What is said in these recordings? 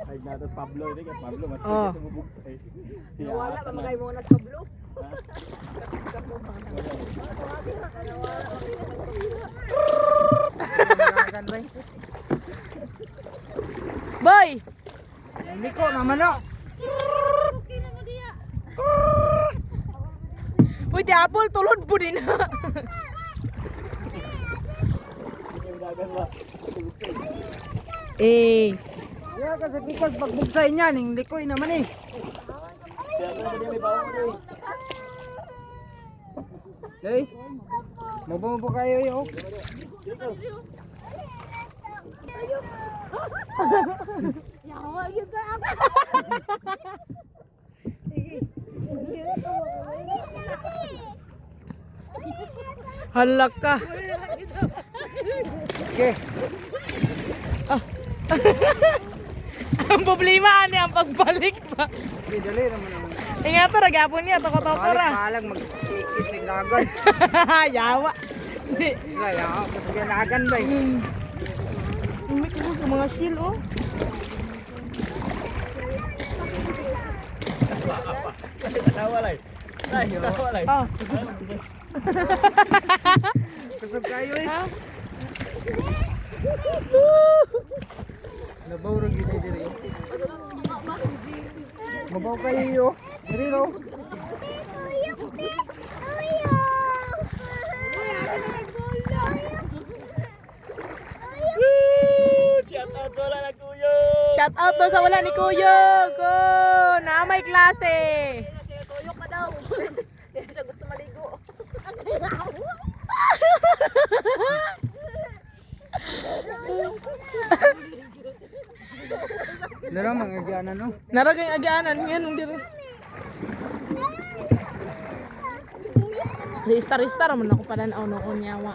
Ay nato Pablo ini kay Pablo mas Oh. sa bubugsay. Wala pa magay mo na sa Pablo. Boy! Hindi ko naman no. Uy, di apol, tulod po din. Eh, Yeah, kasi because pagbugsay niya, ning likoy naman eh. Okay? Mabubo kayo yo. halak ka. Okay. Ang problema ani ang pagbalik ba. Okay, dali naman naman. Ingat ra gyapon niya toko-toko Balik ra. palag magsikit sa dagan. Yawa. Di. Wala ya, kasi ganagan ba eh. May ko sa mga shield oh. Nawalay. Ay, nawalay. Oh. Kusog kayo eh. Ha? Nabaw ro gid diri. Mabaw kayo yo. Diri ro. Shout out wala na kuyo. Shout out daw sa wala ni Kuyog. Oh, na may klase. Tuyok ka daw. Hindi siya gusto maligo. Laro mga gana no. Naragay agaanan yan diri. Star man ako pananaw noon yawa.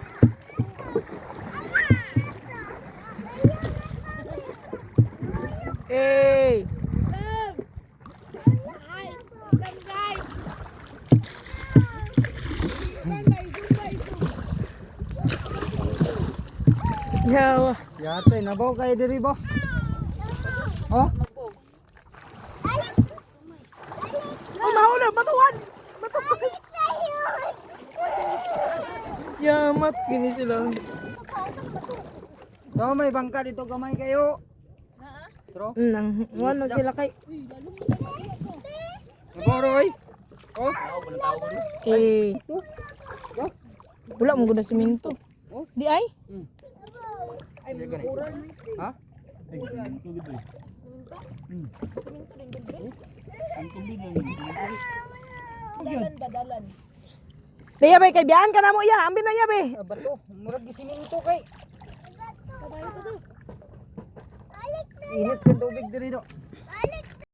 Hey. Yawa. Yate nabaw kayo diri bo. Oh, Oh, mahula, batuan. Batuan. Yamat, gini sila. daw may bangka dito gamay kayo. Tro. Nang, wala sila kay. Nabaw roy. Oh, Eh, wala mo guna siminto. Oh. Di ay? sige gani. Ha? Ay, tugid eh. Di bay kay biyan ka na mo ya, ambi na ya be. Bato, murag gisiminto kay. Init ka tubig diri do.